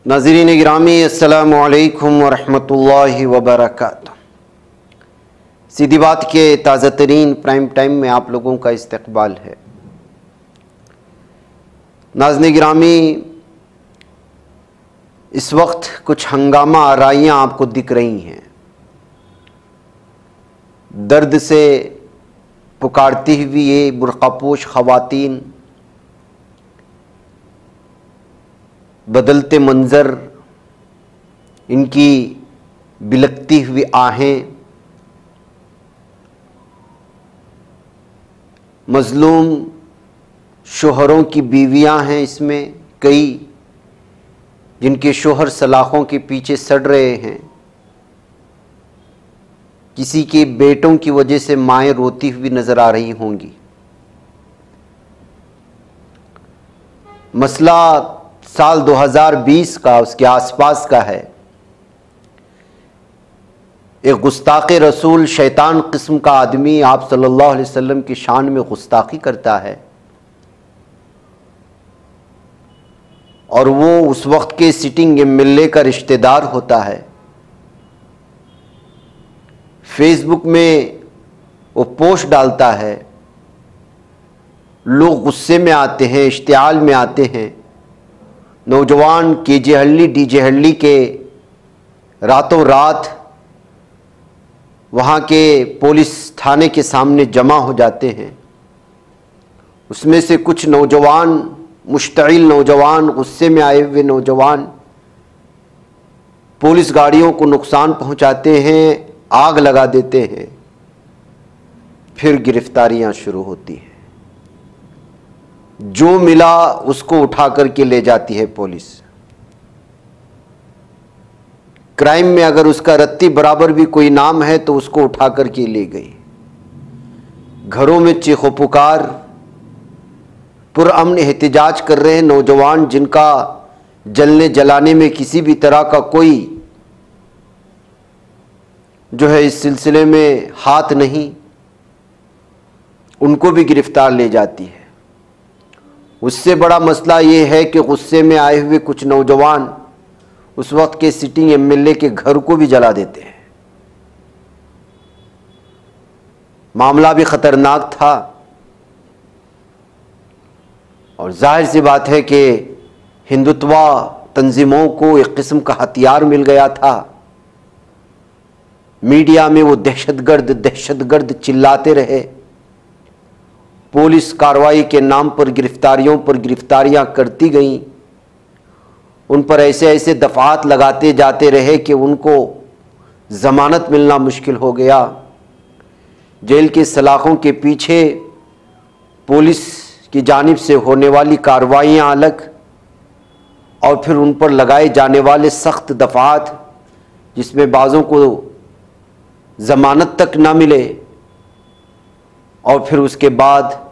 नाज़रीन गिरामी अस्सलामु अलैकुम वरहमतुल्लाहि वबरकातुहू। सीधी बात के ताज़ा तरीन प्राइम टाइम में आप लोगों का इस्तकबाल है। नाज़रीन गिरामी, इस वक्त कुछ हंगामा आराइयाँ आपको दिख रही हैं। दर्द से पुकारती हुई ये बुर्क़ापोश ख़वातीन, बदलते मंज़र, इनकी बिलखती हुई आहें, मज़लूम शोहरों की बीवियां हैं इसमें कई, जिनके शोहर सलाखों के पीछे सड़ रहे हैं। किसी के बेटों की वजह से माएँ रोती हुई नज़र आ रही होंगी। मसला साल 2020 का, उसके आसपास का है। एक गुस्ताखे रसूल, शैतान किस्म का आदमी आप सल्लल्लाहु अलैहि वसल्लम की शान में गुस्ताखी करता है, और वो उस वक्त के सिटिंग एमएलए का रिश्तेदार होता है। फेसबुक में वो पोस्ट डालता है, लोग गुस्से में आते हैं, इश्तियाल में आते हैं। नौजवान केजे हल्ली डीजे हल्ली के रातों रात वहाँ के पुलिस थाने के सामने जमा हो जाते हैं। उसमें से कुछ नौजवान, मुश्तइल नौजवान, गुस्से में आए हुए नौजवान पुलिस गाड़ियों को नुकसान पहुँचाते हैं, आग लगा देते हैं। फिर गिरफ्तारियाँ शुरू होती हैं। जो मिला उसको उठा करके ले जाती है पुलिस। क्राइम में अगर उसका रत्ती बराबर भी कोई नाम है तो उसको उठा करके ले गई। घरों में चीखो पुकार, पुरअमन एहतिजाज कर रहे हैं नौजवान, जिनका जलने जलाने में किसी भी तरह का कोई जो है इस सिलसिले में हाथ नहीं, उनको भी गिरफ्तार ले जाती है। उससे बड़ा मसला ये है कि गुस्से में आए हुए कुछ नौजवान उस वक्त के सिटिंग एमएलए के घर को भी जला देते हैं। मामला भी खतरनाक था, और जाहिर सी बात है कि हिंदुत्वा तंजीमों को एक किस्म का हथियार मिल गया था। मीडिया में वो दहशतगर्द चिल्लाते रहे। पुलिस कार्रवाई के नाम पर गिरफ्तारियों पर गिरफ्तारियां करती गईं। उन पर ऐसे ऐसे दफात लगाते जाते रहे कि उनको ज़मानत मिलना मुश्किल हो गया। जेल के सलाखों के पीछे पुलिस की जानिब से होने वाली कार्रवाइयां अलग, और फिर उन पर लगाए जाने वाले सख्त दफात, जिसमें बाज़ों को ज़मानत तक ना मिले, और फिर उसके बाद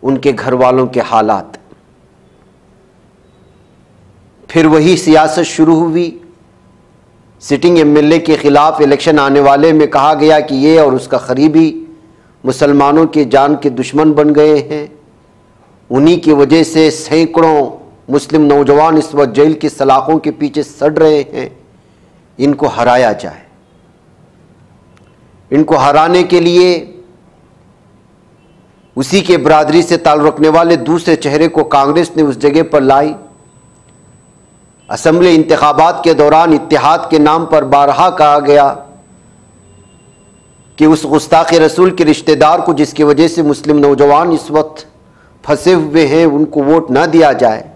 उनके घर वालों के हालात। फिर वही सियासत शुरू हुई। सिटिंग एमएलए के ख़िलाफ़ इलेक्शन आने वाले में कहा गया कि ये और उसका करीबी मुसलमानों के जान के दुश्मन बन गए हैं। उन्हीं की वजह से सैकड़ों मुस्लिम नौजवान इस वक्त जेल की सलाखों के पीछे सड़ रहे हैं। इनको हराया जाए। इनको हराने के लिए उसी के बरादरी से ताल्लुक़ रखने वाले दूसरे चेहरे को कांग्रेस ने उस जगह पर लाई। असम्बली इंतखाबात के दौरान इत्तेहाद के नाम पर बारहा कहा गया कि उस गुस्ताखे रसूल के रिश्तेदार को, जिसकी वजह से मुस्लिम नौजवान इस वक्त फंसे हुए हैं, उनको वोट ना दिया जाए।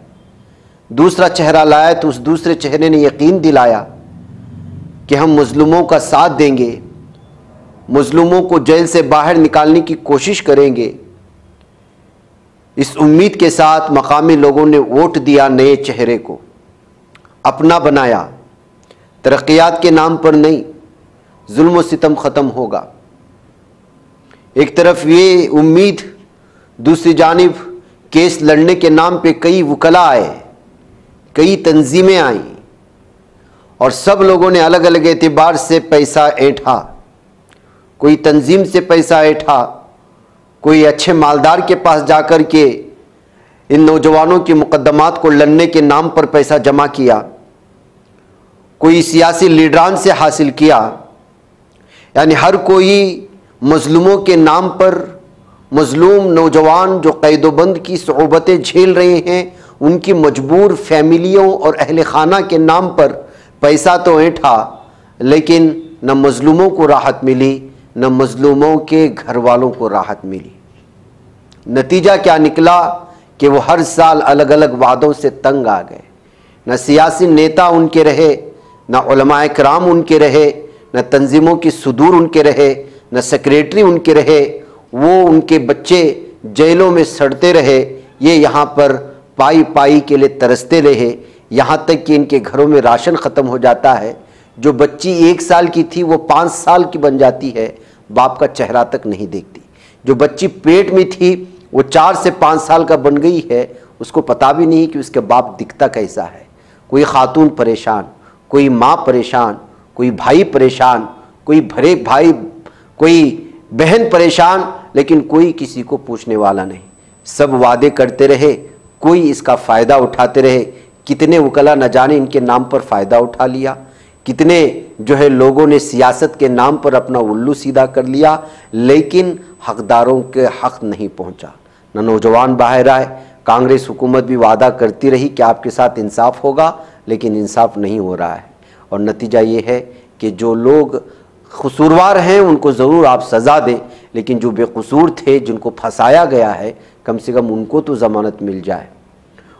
दूसरा चेहरा लाया तो उस दूसरे चेहरे ने यकीन दिलाया कि हम मजलूमों का साथ देंगे, मजलूमों को जेल से बाहर निकालने की कोशिश करेंगे। इस उम्मीद के साथ मकामी लोगों ने वोट दिया, नए चेहरे को अपना बनाया। तरक्यात के नाम पर नहीं, जुल्म व सितम ख़त्म होगा। एक तरफ ये उम्मीद, दूसरी जानिब केस लड़ने के नाम पे कई वकला आए, कई तंजीमें आईं, और सब लोगों ने अलग अलग एतबार से पैसा ऐंठा। कोई तंजीम से पैसा ऐंठा, कोई अच्छे मालदार के पास जाकर के इन नौजवानों के मुकदमात को लड़ने के नाम पर पैसा जमा किया, कोई सियासी लीडरान से हासिल किया। यानी हर कोई मजलूमों के नाम पर, मजलूम नौजवान जो कैदोबंद की सऊबतें झेल रहे हैं, उनकी मजबूर फैमिलियों और अहल खाना के नाम पर पैसा तो ऐंठा, लेकिन न मजलूमों को राहत मिली, न मजलूमों के घर वालों को राहत मिली। नतीजा क्या निकला कि वो हर साल अलग अलग वादों से तंग आ गए। न सियासी नेता उनके रहे, न उलमाए कराम उनके रहे, न तंजीमों की सुदूर उनके रहे, न सेक्रेटरी उनके रहे। वो उनके बच्चे जेलों में सड़ते रहे, ये यहाँ पर पाई पाई के लिए तरसते रहे। यहाँ तक कि इनके घरों में राशन ख़त्म हो जाता है। जो बच्ची 1 साल की थी वो 5 साल की बन जाती है, बाप का चेहरा तक नहीं देखती। जो बच्ची पेट में थी वो 4 से 5 साल का बन गई है, उसको पता भी नहीं कि उसके बाप दिखता कैसा है। कोई खातून परेशान, कोई माँ परेशान, कोई भाई परेशान, कोई भरे भाई, कोई बहन परेशान, लेकिन कोई किसी को पूछने वाला नहीं। सब वादे करते रहे, कोई इसका फ़ायदा उठाते रहे। कितने वकला न जाने इनके नाम पर फ़ायदा उठा लिया, कितने जो है लोगों ने सियासत के नाम पर अपना उल्लू सीधा कर लिया, लेकिन हकदारों के हक नहीं पहुंचा। न नौजवान बाहर आए। कांग्रेस हुकूमत भी वादा करती रही कि आपके साथ इंसाफ होगा, लेकिन इंसाफ नहीं हो रहा है। और नतीजा ये है कि जो लोग कसूरवार हैं उनको ज़रूर आप सज़ा दें, लेकिन जो बेकसूर थे, जिनको फंसाया गया है, कम से कम उनको तो ज़मानत मिल जाए।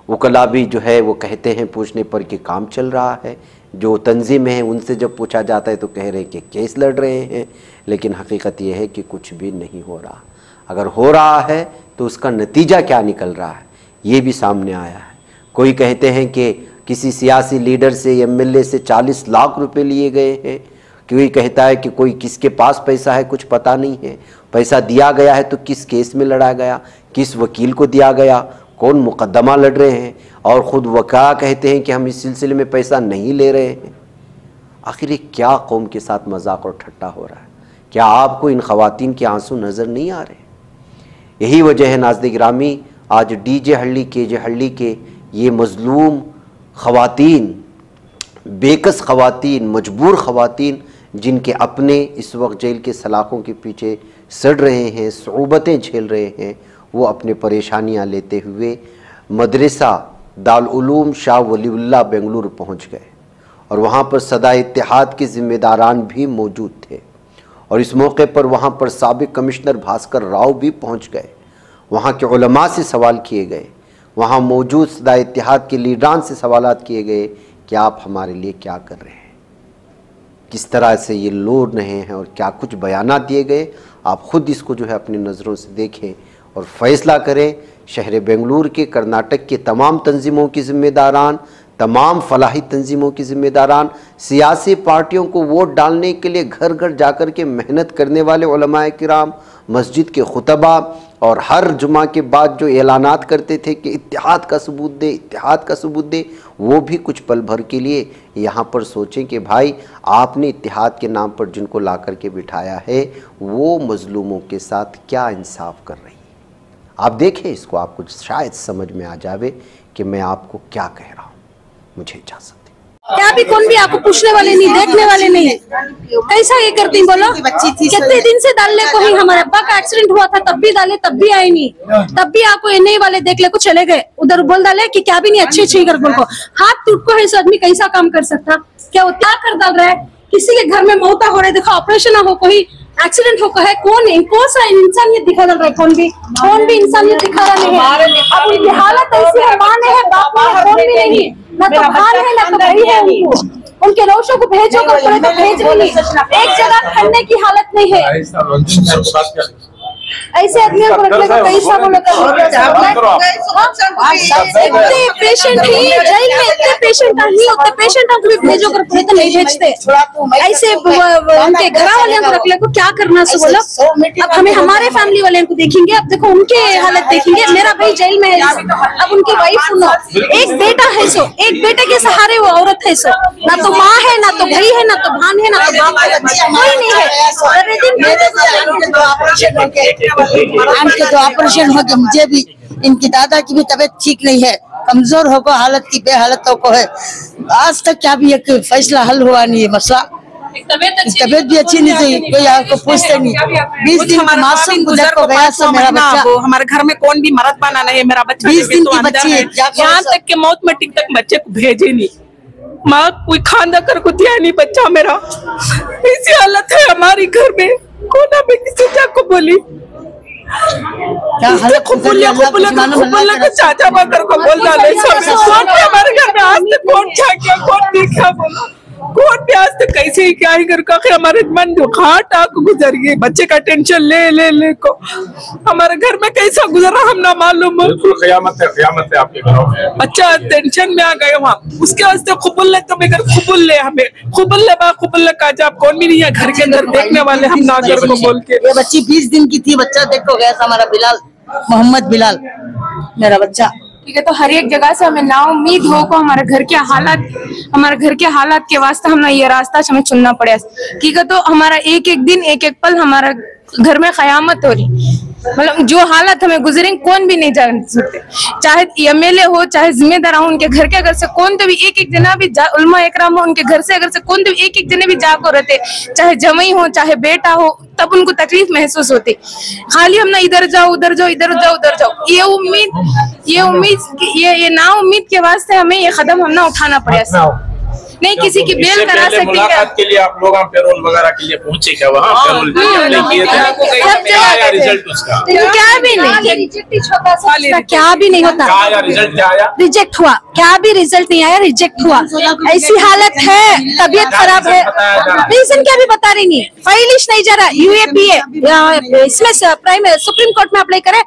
वकला भी जो है वो कहते हैं पूछने पर कि काम चल रहा है। जो तंजीमें हैं उनसे जब पूछा जाता है तो कह रहे हैं कि केस लड़ रहे हैं, लेकिन हकीकत यह है कि कुछ भी नहीं हो रहा। अगर हो रहा है तो उसका नतीजा क्या निकल रहा है ये भी सामने आया है। कोई कहते हैं कि किसी सियासी लीडर से, एमएलए से 40 लाख रुपए लिए गए हैं। कोई कहता है कि कोई किसके पास पैसा है कुछ पता नहीं है। पैसा दिया गया है तो किस केस में लड़ा गया, किस वकील को दिया गया, कौन मुकदमा लड़ रहे हैं, और ख़ुद वकील कहते हैं कि हम इस सिलसिले में पैसा नहीं ले रहे हैं। आखिर ये क्या कौम के साथ मजाक और ठट्टा हो रहा है? क्या आपको इन ख़वातीन के आंसू नज़र नहीं आ रहे? यही वजह है नाज़रीन गिरामी, आज डीजे हल्ली केजे हल्ली के ये मज़लूम ख़वातीन, बेकस ख़वातीन, मजबूर ख़वातीन, जिनके अपने इस वक्त जेल के सलाखों के पीछे सड़ रहे हैं, सऊबतें झेल रहे हैं, वो अपने परेशानियां लेते हुए मदरसा दारुल-उलूम शाह वलीउल्लाह बेंगलुरु पहुंच गए। और वहाँ पर सदा इत्तेहाद के ज़िम्मेदारान भी मौजूद थे। और इस मौके पर वहाँ पर साबिक कमिश्नर भास्कर राव भी पहुँच गए। वहाँ के उलमा से सवाल किए गए, वहाँ मौजूद सदा इत्तेहाद के लीडरान से सवालात किए गए कि आप हमारे लिए क्या कर रहे हैं, किस तरह से ये लड़ रहे हैं, और क्या कुछ बयानात दिए गए। आप ख़ुद इसको जो है अपनी नज़रों से देखें और फ़ैसला करें। शहर बेंगलुरु के, कर्नाटक के तमाम तंजीमों की ज़िम्मेदारान, तमाम फलाही तंजीमों की ज़िम्मेदारान, सियासी पार्टियों को वोट डालने के लिए घर घर जाकर के मेहनत करने वाले उलमाए किराम, मस्जिद के खुतबा, और हर जुमा के बाद जो ऐलानात करते थे कि इत्तेहाद का सबूत दे, इत्तेहाद का सबूत दे, वो भी कुछ पल भर के लिए यहाँ पर सोचें कि भाई आपने इत्तेहाद के नाम पर जिनको ला कर के बिठाया है वो मज़लूमों के साथ क्या इंसाफ कर रही है। आप देखें इसको, आपको शायद समझ में आ जावे कि मैं आपको क्या कह रहा हूँ। मुझे इजाज़त। क्या भी कौन भी आपको पूछने वाले नहीं, देखने वाले नहीं। कैसा ये करती बोलो? कितने दिन से डाल ले को ही, हमारे अब्बा का एक्सीडेंट हुआ था तब भी डाले, तब भी आए नहीं, तब भी आपको ये नहीं वाले देख ले को चले गए। उधर बोल डाले कि क्या भी नहीं, अच्छी कर बोल को हाथ टूट को है, इस आदमी कैसा काम कर सकता? क्या वो क्या कर डाल रहा है? किसी के घर में मौता हो रहा है, देखो ऑपरेशन हो, कोई एक्सीडेंट हो है, कौन सा इंसानियत दिखा रहा है? कौन भी इंसानियत दिखा रहा नहीं है। अब उनकी हालत ऐसी है, माँ है, बाप है, कौन भी नहीं है, ना तो भान है ना तो भाई है। उनको उनके रोशों को भेजो को पड़े तो भेज भी नहीं, एक जगह खड़ने की हालत नहीं है। ऐसे आदमियों को रखने का पैसा बोलो इतने पेशेंट ही जेल में, इतने पेशेंट ही, उतने पेशेंट हम भी भेजो कर तो नहीं भेजते। ऐसे उनके घर वाले को रखने को क्या करना से बोलो। अब हमें हमारे फैमिली वाले को देखेंगे, अब देखो उनके हालत देखेंगे। मेरा भाई जेल में है, अब उनकी वाइफ सुनो, एक बेटा है, सो एक बेटे के सहारे वो औरत है, सो ना तो माँ है, ना तो भाई है, ना तो भान है, ना तो बाप है, कोई नहीं है। आंख के तो ऑपरेशन हो गए, मुझे भी, इनकी दादा की भी तबीयत ठीक नहीं है, कमजोर होकर हालत की बेहालत को है। आज तक क्या भी एक फैसला हल हुआ नहीं है मसला। तबीयत भी अच्छी नहीं थी, कोई आपको पूछते नहीं। 20 दिन मासूम गुजर को गया सो मेरा बच्चा, हमारे घर में कौन भी मरद बना नहीं है। मेरा बच्चा 20 दिन की बच्ची है, यहाँ तक के मौत में टिक तक बच्चे को भेजे नहीं। माँ कोई खाना कर को दिया नहीं बच्चा मेरा। ऐसी हालत है हमारी घर में, कोना में किसी को बोली चाचा बकर को बोल डाले। हमारे घर में आज तक कौन क्या किया, कौन देखा बोलो, कौन भी आज तक कैसे ही क्या ही करके आखिर हमारे मन घाट आग गुजर गई। बच्चे का टेंशन ले को हमारे घर में कैसा गुजरा हम ना मालूम। बिल्कुल क़यामत है आपके घरों में। बच्चा टेंशन में आ गए वहाँ, उसके वास्ते खुबुल ले तो बेगर खुबुल ले हमें खुबुल ले का जब कौन भी नहीं है घर के अंदर देखने वाले हम ना घर को बोल के। ये बच्ची 20 दिन की थी, बच्चा देखो गया था हमारा बिलाल, मोहम्मद बिलाल मेरा बच्चा। ठीक है, तो हर एक जगह से हमें ना उम्मीद हो को हमारे घर के हालात के वास्ते हम ना ये रास्ता हमें चुनना पड़ा। ठीक है, तो हमारा एक एक दिन एक एक पल हमारा घर में क़यामत हो रही। मतलब जो हालत हमें गुजरेंगे कौन भी नहीं जान सकते, चाहे एमएलए हो चाहे जिम्मेदार हो, उनके घर के अगर से कौन तो भी एक एक जना भी उलमा इकराम हो, उनके घर से अगर से कौन तो भी एक एक जने भी जाको रहते, चाहे जमई हो चाहे बेटा हो, तब उनको तकलीफ महसूस होती। खाली हम ना इधर जाओ उधर जाओ इधर जाओ उधर जाओ, ये ना उम्मीद के वास्ते हमें ये कदम हम ना उठाना पड़ा। नहीं किसी की बेल करा सकते। मुलाकात के लिए आप लोग पैरोल वगैरह के लिए पहुंचे क्या वहाँ? पैरोल रिजल्ट उसका क्या भी नहीं, क्या भी नहीं होता। रिजल्ट क्या आया? रिजेक्ट हुआ, क्या भी रिजल्ट नहीं आया, रिजेक्ट हुआ। ऐसी हालत है, तबीयत खराब है, रीजन क्या भी बता रही नहीं, फाइलिश नहीं जा रहा। UAPA इसमें सुप्रीम कोर्ट में अप्लाई करे,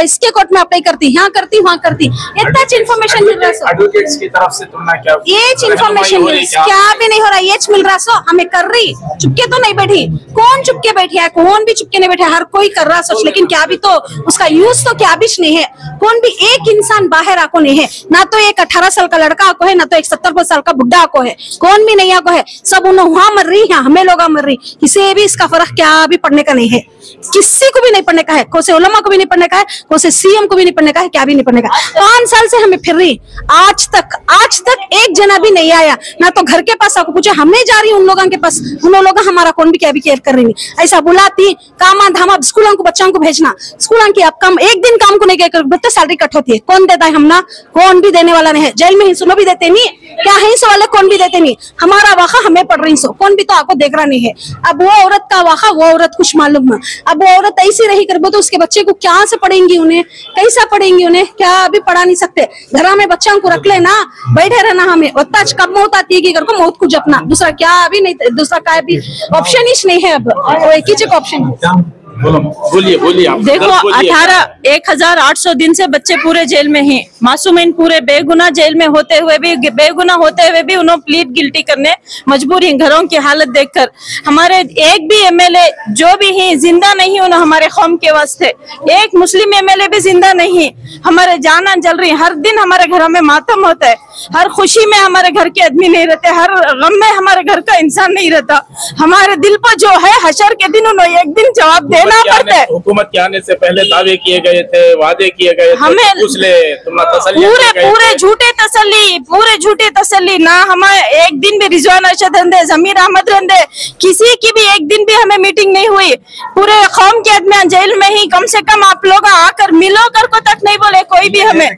इसके कोर्ट में अप्लाई करती, यहाँ करती वहाँ करती, इतना इन्फॉर्मेशन मिल रहा है। एडवोकेट्स की तरफ से तुमने क्या ये इन्फॉर्मेशन क्या भी नहीं हो रहा, ये मिल रहा। सो हमें कर रही, चुपके तो नहीं बैठी, कौन चुपके बैठी है, कौन भी चुपके नहीं बैठे, हर कोई कर रहा सोच, लेकिन क्या भी तो उसका यूज तो क्या भी नहीं है। कौन भी एक इंसान बाहर आको नहीं है, ना तो एक 18 साल का लड़का आको है, ना तो एक 70 साल का बुढ़ा आको है, कौन भी नहीं आको है। सब उन्हें वहां मर रही है, हमें लोग मर रही, किसी भी इसका फर्क क्या भी पड़ने का नहीं है, किसी को भी नहीं पढ़ने का है, कोई से उलमा को भी नहीं पढ़ने का है, कोई से CM को भी नहीं पढ़ने का है, क्या भी नहीं पढ़ने का। 5 साल से हमें फिर रही, आज तक एक जना भी नहीं आया, ना तो घर के पास आपको पूछे, हमें जा रही उन लोगों के पास, उन लोग हमारा कौन भी क्या भी केयर कर रही नहीं। ऐसा बुलाती कामा धामा स्कूलों को बच्चों को भेजना, स्कूलों की आप कम एक दिन काम को नहीं कर, बच्चे सैलरी कट होती है, कौन देता है? हम ना, कौन भी देने वाला नहीं है। जेल में ही सुनो भी देते नहीं, क्या है इस वाले कौन भी देते नहीं, हमारा वाखा हमें पड़ रही सो, कौन भी तो आपको देख रहा नहीं है। अब वो औरत का वाखा वो औरत कुछ मालूम है, अब वो औरत ऐसी रही कर तो उसके बच्चे को क्या से पढ़ेंगी, उन्हें कैसा पढ़ेंगे, उन्हें क्या भी पढ़ा नहीं सकते। घर में बच्चों को रख लेना, बैठे रहना, हमें उतना कब मौत आती है कि घर को मौत को जपना, दूसरा क्या भी नहीं, दूसरा क्या भी ऑप्शन ही नहीं है। अब वो एक ही ऑप्शन है। बोलिए आप। देखो 1800 दिन से बच्चे पूरे जेल में हैं, मासूमीन पूरे बेगुनाह जेल में होते हुए भी उन्होंने प्लीड गिल्टी करने मजबूर हैं। घरों की हालत देखकर हमारे एक भी MLA जो भी हैं जिंदा नहीं, उन्होंने हमारे कौम के वास्ते एक मुस्लिम MLA भी जिंदा नहीं। हमारे जाना जल रही, हर दिन हमारे घरों में मातम होता है, हर खुशी में हमारे घर के आदमी नहीं रहते, हर गम में हमारे घर का इंसान नहीं रहता। हमारे दिल पर जो है हशर के दिन उन्होंने एक दिन जवाब देना पड़ता है। हुकूमत के आने से पहले दावे किए गए थे, वादे किए गए थे, हमें पूरे झूठे तसल्ली ना। हमें एक दिन भी रिजवान अरशद रंदे, जमीर अहमद रंदे, किसी की भी एक दिन भी हमें मीटिंग नहीं हुई। पूरे कौम के आदमी जेल में ही, कम से कम आप लोग आकर मिलो कर को तक नहीं बोले कोई भी। हमें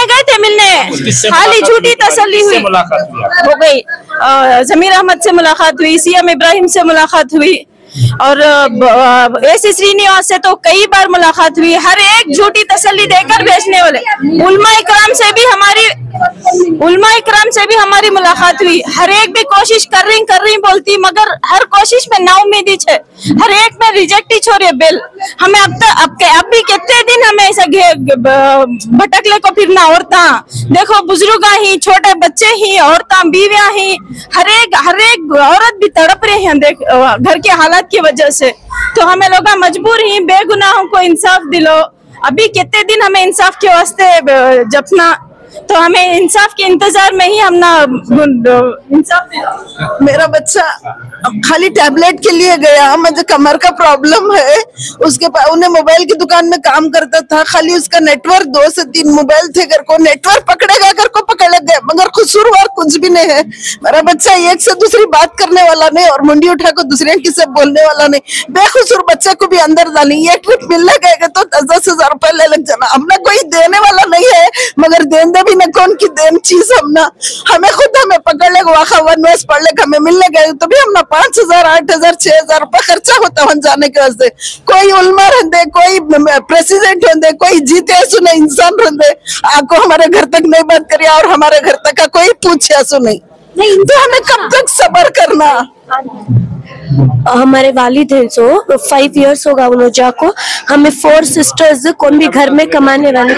गए थे मिलने, खाली झूठी तसल्ली हुई हो गई। जमीर अहमद से मुलाकात हुई, CM इब्राहिम से मुलाकात हुई, और AC श्रीनिवास से तो कई बार मुलाकात हुई। हर एक झूठी तसल्ली देकर भेजने वाले। उलमा इकराम से भी हमारी मुलाकात हुई। हर एक भी कोशिश कर रही बोलती, मगर हर कोशिश में नाउमीदी है, हर एक में रिजेक्ट ही छोड़े बिल। हमें अब भी कितने दिन हमें ऐसा भटकले को फिरना। औरता देखो, बुजुर्ग ही, छोटे बच्चे ही, औरता बीवियां ही, हर एक औरत भी तड़प रहे हैं देख घर के हालात की वजह से। तो हमें लोग मजबूर ही, बेगुनाहों को इंसाफ दिलो। अभी कितने दिन हमें इंसाफ के वास्ते जपना। तो हमें इंसाफ के इंतजार में ही हम ना इंसाफ मेरा बच्चा खाली टैबलेट के लिए गया, मुझे कमर का प्रॉब्लम है, उसके पास उन्हें मोबाइल की दुकान में काम करता था, खाली उसका नेटवर्क 2 से 3 मोबाइल थे, घर को नेटवर्क पकड़ेगा, घर को पकड़ गए, मगर कसूरवार कुछ भी नहीं है। मेरा बच्चा एक से दूसरी बात करने वाला नहीं और मुंडी उठा कर दूसरे किसे बोलने वाला नहीं, बेकसूर बच्चे को भी अंदर डाली। ये ट्रिप मिलने गए तो 10,000 रुपए ले लग जाना, हमने कोई देने वाला नहीं है, मगर देन दे भी न कौन की देन चीज हमना, हमें खुद हमें पकड़ ले वाखा वनवेस पढ़ ले, हमें मिलने गए तो भी हमने 5,000 8,000 6,000 रुपए खर्चा होता वहां जाने के वास्ते। कोई उल्मा रहते, कोई प्रेसिडेंट होते, कोई जीते सुने इंसान रहते, आपको हमारे घर तक नहीं बात करिए और हमारे घर तक का कोई पूछे सुने नहीं, तो हमें कब तक सब्र करना। हमारे वालिद हैं सो 5 इयर्स होगा उन जाको, हमें 4 सिस्टर्स कौन भी घर में कमाने वाले,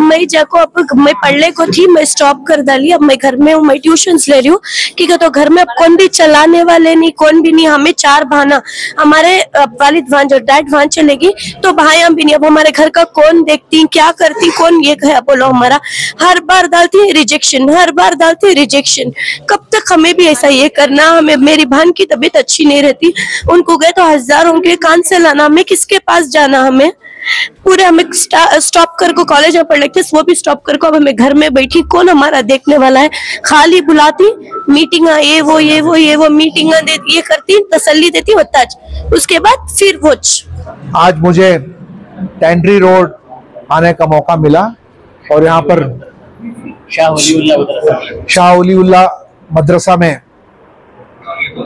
मैं जाको अब मैं पढ़ने को थी, मैं स्टॉप कर डाली, अब मैं घर में हूँ, मैं ट्यूशंस ले रही हूँ कि तो घर में अब कौन भी चलाने वाले नहीं, कौन भी नहीं, हमें 4 भाना, हमारे वालिद वहां जो डैड वहां चलेगी तो भाइयां भी नहीं, अब हमारे घर का कौन देखती क्या करती, कौन ये है बोलो, हमारा हर बार डालती है रिजेक्शन, हर बार डालती है रिजेक्शन, कब तक हमें भी ऐसा ये करना। हमें मेरी बहन की तबीयत अच्छी नहीं रहती, उनको गए तो हजारों के कान से लाना, हमें किसके पास जाना, हमें पूरे हमें स्टॉप कर को कॉलेज में पढ़ लेते, वो भी स्टॉप कर को अब हमें घर में बैठी कौन हमारा देखने वाला है, खाली बुलाती मीटिंग ये वो मीटिंग देती, ये करती तसल्ली देती होता, उसके बाद फिर वो। आज मुझे टेंड्री रोड आने का मौका मिला और यहाँ पर शाह वलीउल्लाह मदरसा में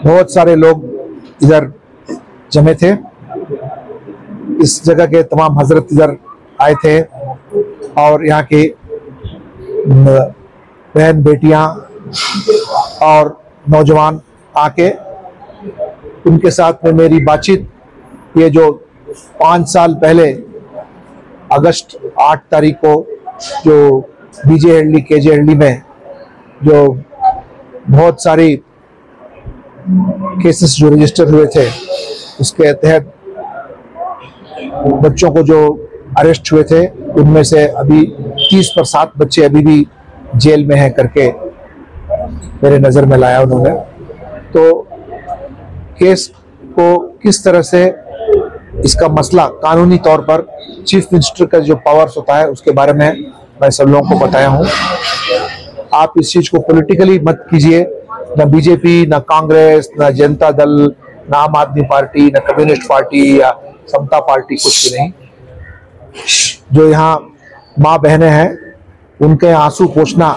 बहुत सारे लोग इधर जमे थे। इस जगह के तमाम हजरत इधर आए थे और यहाँ की बहन बेटियां और नौजवान आके उनके साथ में मेरी बातचीत, ये जो 5 साल पहले अगस्त 8 तारीख को जो BJHLD KJHLD में जो बहुत सारी केसेस जो रजिस्टर हुए थे उसके तहत बच्चों को जो अरेस्ट हुए थे उनमें से अभी 30% बच्चे अभी भी जेल में हैं करके मेरे नज़र में लाया उन्होंने। तो केस को किस तरह से इसका मसला कानूनी तौर पर चीफ मिनिस्टर का जो पावर्स होता है उसके बारे में मैं सब लोगों को बताया हूँ। आप इस चीज को पॉलिटिकली मत कीजिए, न बीजेपी, न कांग्रेस, न जनता दल, न आम आदमी पार्टी, न कम्युनिस्ट पार्टी या समता पार्टी, कुछ भी नहीं। जो यहाँ माँ बहनें हैं उनके आंसू पोंछना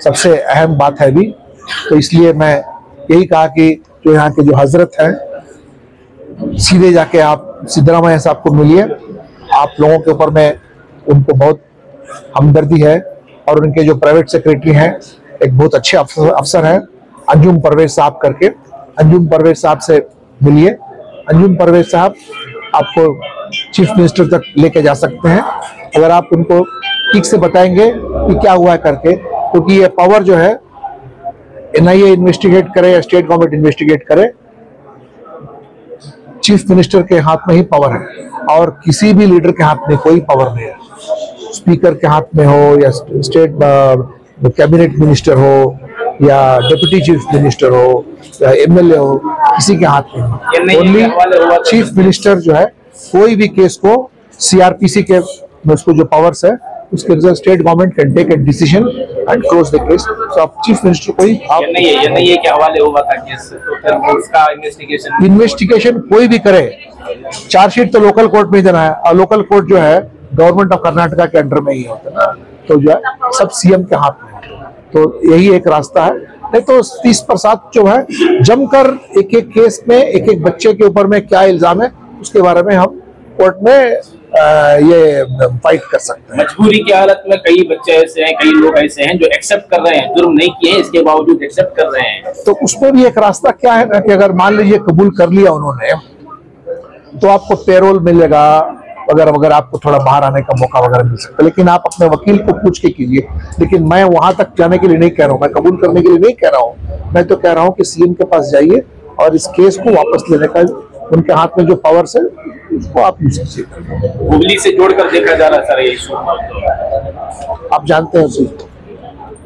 सबसे अहम बात है भी, तो इसलिए मैं यही कहा कि जो यहाँ के जो हजरत हैं सीधे जाके आप सिद्धरामैया साहब को मिलिए। आप लोगों के ऊपर में उनको बहुत हमदर्दी है और उनके जो प्राइवेट सेक्रेटरी हैं एक बहुत अच्छे अफसर हैं अंजुम परवेज साहब करके, अंजुम परवेज साहब से मिलिए। अंजुम परवेज साहब आपको चीफ मिनिस्टर तक लेके जा सकते हैं अगर आप उनको ठीक से बताएंगे कि क्या हुआ है करके, क्योंकि ये पावर जो है NIA इन्वेस्टिगेट करे या स्टेट गवर्नमेंट इन्वेस्टिगेट करे, चीफ मिनिस्टर के हाथ में ही पावर है और किसी भी लीडर के हाथ में कोई पावर नहीं है। स्पीकर के हाथ में हो या स्टेट कैबिनेट मिनिस्टर हो या डिप्टी चीफ मिनिस्टर हो या MLA हो, किसी के हाथ में ओनली चीफ मिनिस्टर जो है कोई भी केस को CRPC के उसको जो पावर्स है उसके result state government can take a decision and close the case. तो आप चीफ मिनिस्टर को ही आप NIA के हवाले हुआ था केस, तो फिर उसका इन्वेस्टिगेशन कोई भी करे, चार्जशीट तो लोकल कोर्ट में ही देना है और लोकल कोर्ट जो है गवर्नमेंट ऑफ कर्नाटका के अंडर में ही होता है, तो जो है सब CM के हाथ में है। तो यही एक रास्ता है, नहीं तो 30% जो है जमकर एक एक केस में एक एक बच्चे के ऊपर में क्या इल्जाम है उसके बारे में हम कोर्ट में ये फाइट कर सकते हैं। मजबूरी की हालत में कई बच्चे ऐसे हैं, कई लोग ऐसे हैं जो एक्सेप्ट कर रहे हैं, जुर्म नहीं किए इसके बावजूद एक्सेप्ट कर रहे हैं। तो उसमें भी एक रास्ता क्या है ना कि अगर मान लीजिए कबूल कर लिया उन्होंने तो आपको पेरोल मिलेगा अगर आपको थोड़ा बाहर आने का मौका वगैरह मिल सकता है, लेकिन आप अपने वकील को पूछ के कीजिए। लेकिन मैं वहां तक जाने के लिए नहीं कह रहा हूँ, मैं कबूल करने के लिए नहीं कह रहा हूँ, मैं तो कह रहा हूँ कि CM के पास जाइए और इस केस को वापस लेने का उनके हाथ में जो पावर्स है उसको आप यूज कीजिए। हुगली से जोड़कर देखा जा रहा है सर ये इशू, आप जानते हैं उसी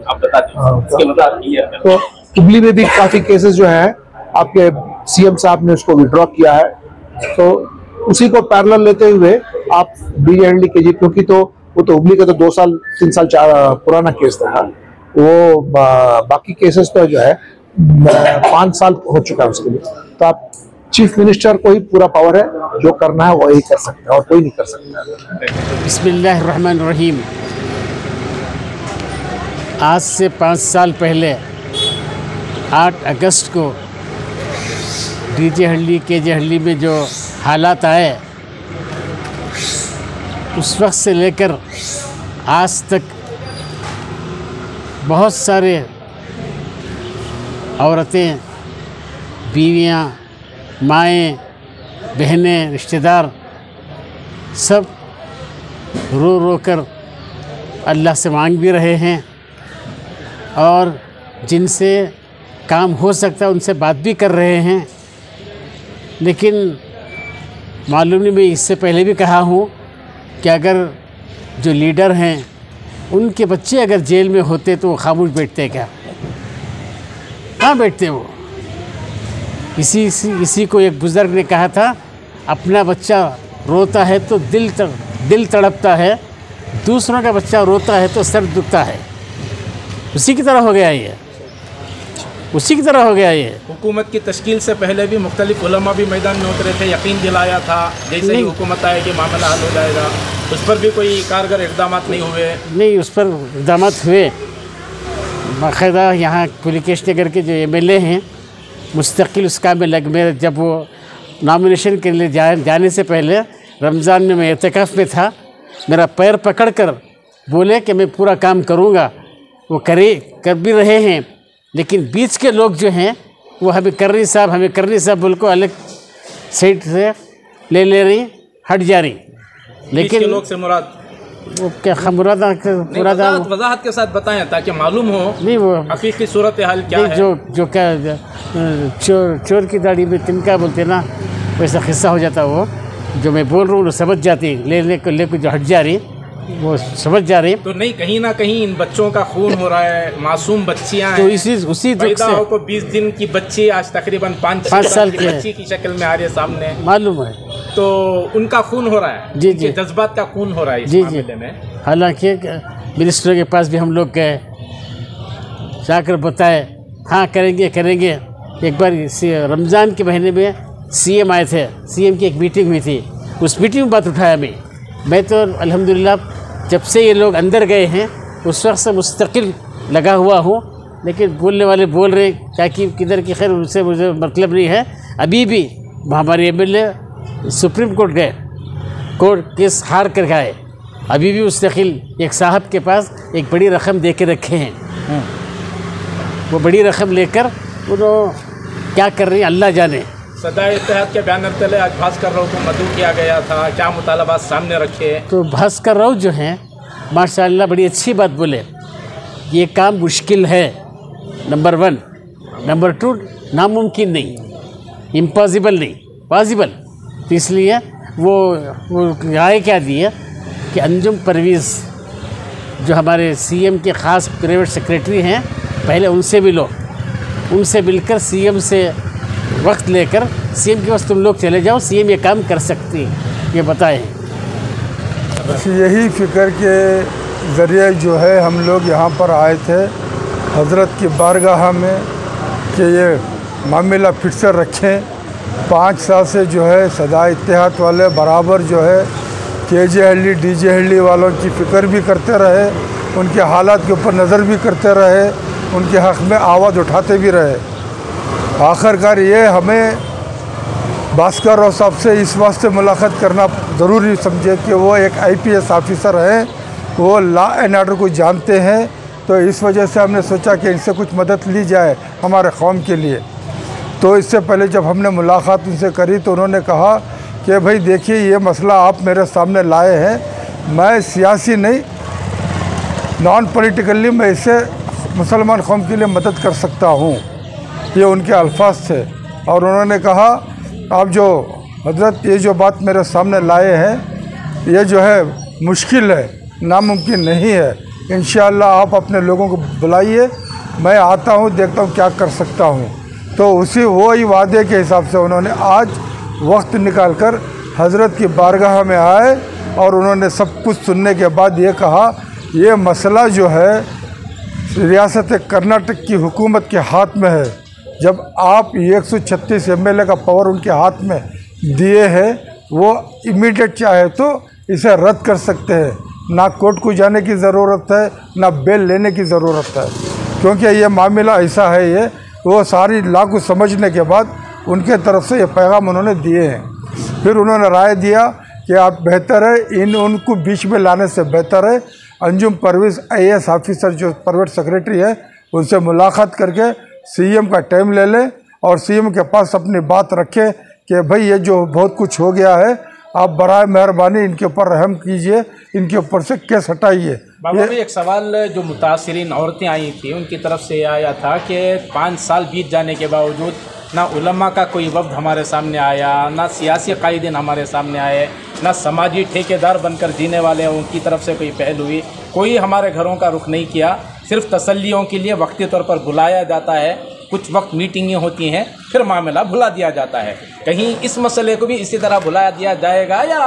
आप बता दें, इसके मतलब आप क्लियर कर। तो हुबली में भी काफी केसेस जो है आपके सीएम साहब ने उसको विड्रॉ किया है, तो उसी को पैरेलल लेते हुए आप डीजेएलडी के जी, क्योंकि तो वो तो हुबली का तो 2 साल 3 साल पुराना केस था, वो बाकी केसेस तो जो है 5 साल हो चुका है उसके लिए। तो आप चीफ मिनिस्टर को ही पूरा पावर है, जो करना है वही कर सकते हैं और कोई नहीं कर सकता। बिस्मिल्लाहिर्रहमानिर्रहीम। आज से 5 साल पहले 8 अगस्त को डीजेहल्ली केजेहल्ली में जो हालात आए, उस वक्त से लेकर आज तक बहुत सारे औरतें, बीवियां, माएँ, बहनें, रिश्तेदार सब रो रो कर अल्लाह से मांग भी रहे हैं और जिनसे काम हो सकता है उनसे बात भी कर रहे हैं। लेकिन मालूम नहीं, मैं इससे पहले भी कहा हूँ कि अगर जो लीडर हैं उनके बच्चे अगर जेल में होते तो वो खामोश बैठते क्या? कहाँ बैठते वो? इसी को एक बुज़ुर्ग ने कहा था, अपना बच्चा रोता है तो दिल तड़पता है, दूसरों का बच्चा रोता है तो सर दुखता है। उसी की तरह हो गया ये, उसी की तरह हो गया ये। हुकूमत की तश्कील से पहले भी मुख्तलिफ उलमा भी मैदान में उतरे थे, यकीन दिलाया था जैसे ही हुकूमत आए कि मामला हल हो जाएगा, उस पर भी कोई कारगर इक़दाम नहीं हुए। नहीं, उस पर इक़दाम हुए। बाकायदा यहाँ पुलिकेश नगर के जो MLA हैं मुस्तकिल उस काम में लग, मेरे जब वो नॉमिनेशन के लिए जाने से पहले रमज़ान में मैं एतकाफ़ में था, मेरा पैर पकड़कर बोले कि मैं पूरा काम करूँगा। वो कर भी रहे हैं, लेकिन बीच के लोग जो हैं वो हमें करनी साहब बोल को अलग साइड से ले रही, हट जा रही। लेकिन लोग से मुराद वो क्या मुराद वजाहत के साथ बताएं ताकि मालूम हो नहीं वो हकीकी सूरत हाल क्या है। जो क्या चोर की दाढ़ी में तिनका बोलते ना, वैसा किस्सा हो जाता। वो जो मैं बोल रहा हूँ समझ जाती, लेकर जो हट जा रही वो समझ जा रही। तो नहीं, कहीं ना कहीं इन बच्चों का खून हो रहा है, मासूम बच्चियां हैं, तो उसी दुख से को 20 दिन की बच्ची आज तकरीबन 5 साल की बच्ची की शक्ल में आ रही है सामने, मालूम है। तो उनका खून हो रहा है, जी, जज्बात का खून हो रहा है इस मामले में। हालांकि मिनिस्टर के पास भी हम लोग गए, जाकर बताए हाँ करेंगे। एक बार रमज़ान के महीने में CM आए थे, CM की एक मीटिंग हुई थी, उस मीटिंग में बात उठाया मैं तो अल्हम्दुलिल्लाह जब से ये लोग अंदर गए हैं उस वक्त से मुस्तकिल लगा हुआ हूँ। लेकिन बोलने वाले बोल रहे क्या कि किधर की, खैर उनसे मुझे मतलब नहीं है। अभी भी हमारे MLA सुप्रीम कोर्ट गए, कोर्ट केस हार कर गए, अभी भी मुस्तकिल एक साहब के पास एक बड़ी रकम दे के रखे हैं। वो बड़ी रकम लेकर वो क्या कर रही है अल्लाह जाने। सदाए इत्तेहाद के बैनर तले आज भास्कर राव को मदऊ किया गया था, क्या मुतालबात सामने रखे? तो भास्कर राव जो हैं माशाअल्लाह बड़ी अच्छी बात बोले, ये काम मुश्किल है नंबर 1, नंबर 2 नामुमकिन नहीं, इम्पॉसिबल नहीं, पॉसिबल। तो इसलिए वो राय क्या दी है कि अंजुम परवीज़ जो हमारे CM के ख़ास प्राइवेट सेक्रेटरी हैं, पहले उनसे मिलो, उनसे मिलकर CM से वक्त लेकर CM के पास तुम लोग चले जाओ, CM ये काम कर सकती है, ये बताएं। यही फ़िक्र के ज़रिए जो है हम लोग यहाँ पर आए थे हज़रत की बारगाह में कि ये मामला फिर से रखें। 5 साल से जो है सदाए इत्तेहाद वाले बराबर जो है केजेहल्ली डीजेहल्ली वालों की फ़िक्र भी करते रहे, उनके हालात के ऊपर नज़र भी करते रहे, उनके हक़ में आवाज़ उठाते भी रहे। आखिरकार ये हमें भास्कर राव साहब से इस वास्ते मुलाकात करना ज़रूरी समझे कि वो एक IPS ऑफिसर हैं, वो लॉ एंड ऑर्डर को जानते हैं। तो इस वजह से हमने सोचा कि इनसे कुछ मदद ली जाए हमारे कौम के लिए। तो इससे पहले जब हमने मुलाकात उनसे करी तो उन्होंने कहा कि भाई देखिए ये मसला आप मेरे सामने लाए हैं, मैं सियासी नहीं, नॉन पॉलिटिकली मैं इससे मुसलमान कौम के लिए मदद कर सकता हूँ, ये उनके अल्फाज थे। और उन्होंने कहा आप जो हजरत ये जो बात मेरे सामने लाए हैं ये जो है मुश्किल है, नामुमकिन नहीं है, इंशाअल्लाह आप अपने लोगों को बुलाइए, मैं आता हूँ, देखता हूँ क्या कर सकता हूँ। तो उसी वही वादे के हिसाब से उन्होंने आज वक्त निकालकर हज़रत की बारगाह में आए और उन्होंने सब कुछ सुनने के बाद ये कहा, ये मसला जो है रियासत कर्नाटक की हुकूमत के हाथ में है। जब आप 136 MLA का पावर उनके हाथ में दिए हैं, वो इमीडिएट चाहे तो इसे रद्द कर सकते हैं। ना कोर्ट को जाने की ज़रूरत है, ना बेल लेने की ज़रूरत है, क्योंकि ये मामला ऐसा है। ये वो सारी लॉ को समझने के बाद उनके तरफ से ये पैगाम उन्होंने दिए हैं। फिर उन्होंने राय दिया कि आप बेहतर है उनको बीच में लाने से बेहतर है अंजुम परवेज़ IAS ऑफिसर जो प्राइवेट सेक्रेटरी है उनसे मुलाकात करके CM का टाइम ले लें और CM के पास अपनी बात रखें कि भाई ये जो बहुत कुछ हो गया है, आप बराए मेहरबानी इनके ऊपर रहम कीजिए, इनके ऊपर से केस हटाइए। बाबा भी एक सवाल जो मुतासिरीन औरतें आई थी उनकी तरफ से आया था कि 5 साल बीत जाने के बावजूद ना उलमा का कोई वफ्द हमारे सामने आया, ना सियासी कायदीन हमारे सामने आए, ना समाजी ठेकेदार बनकर जीने वाले हैं उनकी तरफ से कोई पहल हुई, कोई हमारे घरों का रुख नहीं किया। सिर्फ तसल्लियों के लिए वक्ती तौर पर बुलाया जाता है, कुछ वक्त मीटिंगें होती हैं, फिर मामला भुला दिया जाता है। कहीं इस मसले को भी इसी तरह भुला दिया जाएगा या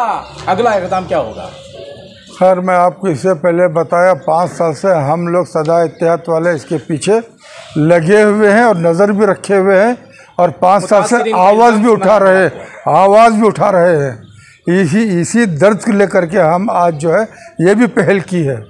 अगला इक़दाम क्या होगा? खैर, मैं आपको इससे पहले बताया 5 साल से हम लोग सदा इत्तेहाद वाले इसके पीछे लगे हुए हैं और नज़र भी रखे हुए हैं और 5 साल से आवाज़ भी उठा रहे हैं। इसी दर्द को लेकर के हम आज जो है ये भी पहल की है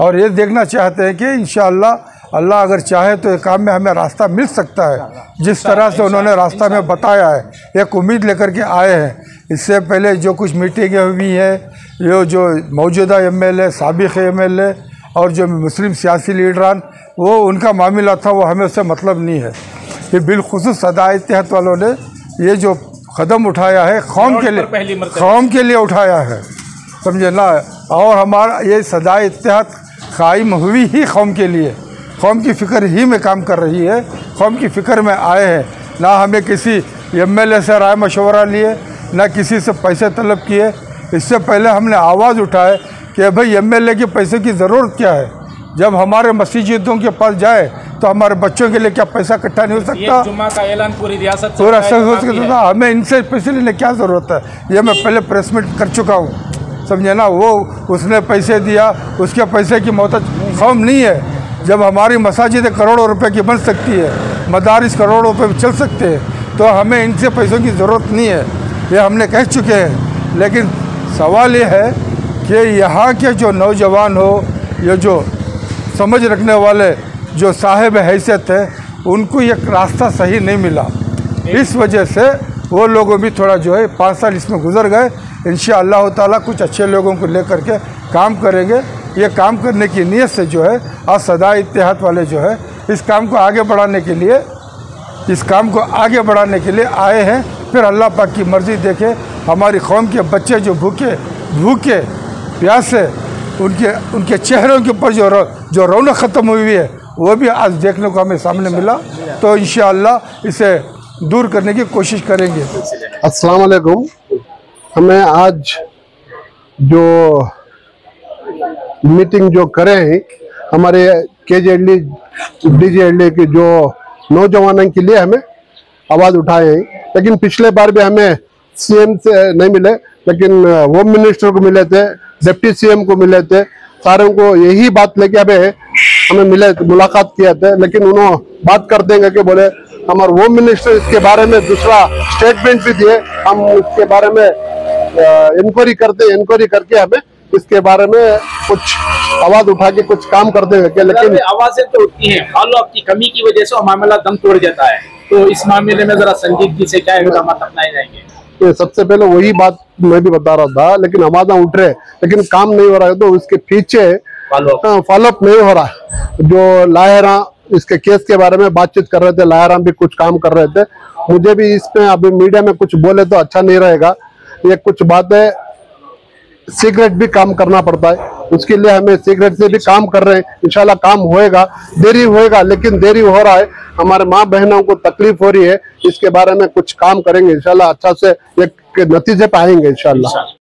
और ये देखना चाहते हैं कि इंशाअल्लाह अल्लाह अगर चाहे तो एक काम में हमें रास्ता मिल सकता है, जिस तरह से उन्होंने रास्ता में बताया है। एक उम्मीद लेकर के आए हैं। इससे पहले जो कुछ मीटिंगें हुई हैं, ये जो मौजूदा MLA, साबिक़ MLA और जो मुस्लिम सियासी लीडरान, वो उनका मामला था, वो हमें उससे मतलब नहीं है। ये बिलखुसूस सदा इत्तेहाद वालों ने ये जो कदम उठाया है कौम के लिए उठाया है, समझे ना। और हमारा ये सदा इत्तेहाद कायम हुई ही कौम के लिए, कौम की फ़िक्र ही में काम कर रही है, कौम की फ़िक्र में आए हैं। ना हमें किसी MLA से राय मशवरा लिए, ना किसी से पैसे तलब किए। इससे पहले हमने आवाज़ उठाए कि भाई MLA के पैसे की ज़रूरत क्या है। जब हमारे मस्जिदों के पास जाए तो हमारे बच्चों के लिए क्या पैसा इकट्ठा नहीं हो सकता? जुम्मा का ऐलान पूरी रियासत से पूरा हो सकता, हमें इनसे पैसे लेने क्या ज़रूरत है? ये मैं पहले प्रेस मीट कर चुका हूँ, समझे ना। वो उसने पैसे दिया, उसके पैसे की मोहताज कौम नहीं है। जब हमारी मसाजिद करोड़ों रुपए की बन सकती है, मदारिस करोड़ों रुपए चल सकते हैं, तो हमें इनसे पैसों की ज़रूरत नहीं है, ये हमने कह चुके हैं। लेकिन सवाल ये है कि यहाँ के जो नौजवान हो, ये जो समझ रखने वाले जो साहिब हैसियत है, उनको ये रास्ता सही नहीं मिला। इस वजह से वो लोगों भी थोड़ा जो है 5 साल इसमें गुजर गए। इंशाअल्लाह ताला कुछ अच्छे लोगों को लेकर के काम करेंगे। ये काम करने की नीयत से जो है आज सदा इत्तेहाद वाले जो है इस काम को आगे बढ़ाने के लिए आए हैं। फिर अल्लाह पाक की मर्ज़ी देखे, हमारी कौम के बच्चे जो भूखे प्यासे, उनके चेहरों के ऊपर जो रौनक ख़त्म हुई है, वो भी आज देखने को हमें सामने मिला। तो इंशाअल्लाह इसे दूर करने की कोशिश करेंगे। अस्सलाम वालेकुम। हमें आज जो मीटिंग जो करे हैं हमारे KJLD DJLD के जो नौजवानों के लिए हमें आवाज़ उठाए हैं। लेकिन पिछले बार भी हमें CM से नहीं मिले, लेकिन होम मिनिस्टर को मिले थे, डिप्टी CM को मिले थे, सारों को यही बात लेके हमें मिले, मुलाकात किया था। लेकिन उन्होंने बात कर देंगे कि बोले हमारे होम मिनिस्टर इसके बारे में दूसरा स्टेटमेंट भी दिए, हम इसके बारे में इंक्वायरी करके हमें इसके बारे में कुछ आवाज उठा के कुछ काम कर देंगे। लेकिन आवाजें तो उठती हैं, फॉलो अप की कमी की वजह से मामला दम तोड़ जाता है। तो इस मामले में जरा संजीदगी से क्या इक़दाम अपनाए जाएंगे? तो सबसे पहले वही बात मैं भी बता रहा था, लेकिन आवाज़ उठ रहे लेकिन काम नहीं हो रहा है, तो उसके पीछे फॉलोअप नहीं हो रहा है। जो लायरा इसके केस के बारे में बातचीत कर रहे थे, लायरा भी कुछ काम कर रहे थे। मुझे भी इसमें अभी मीडिया में कुछ बोले तो अच्छा नहीं रहेगा। ये कुछ बातें सीक्रेट भी काम करना पड़ता है, उसके लिए हमें सीक्रेट से भी काम कर रहे हैं। इंशाल्लाह काम होएगा, देरी होएगा, लेकिन देरी हो रहा है। हमारे माँ बहनों को तकलीफ हो रही है, इसके बारे में कुछ काम करेंगे इंशाल्लाह, अच्छा से एक नतीजे पाएंगे इंशाल्लाह।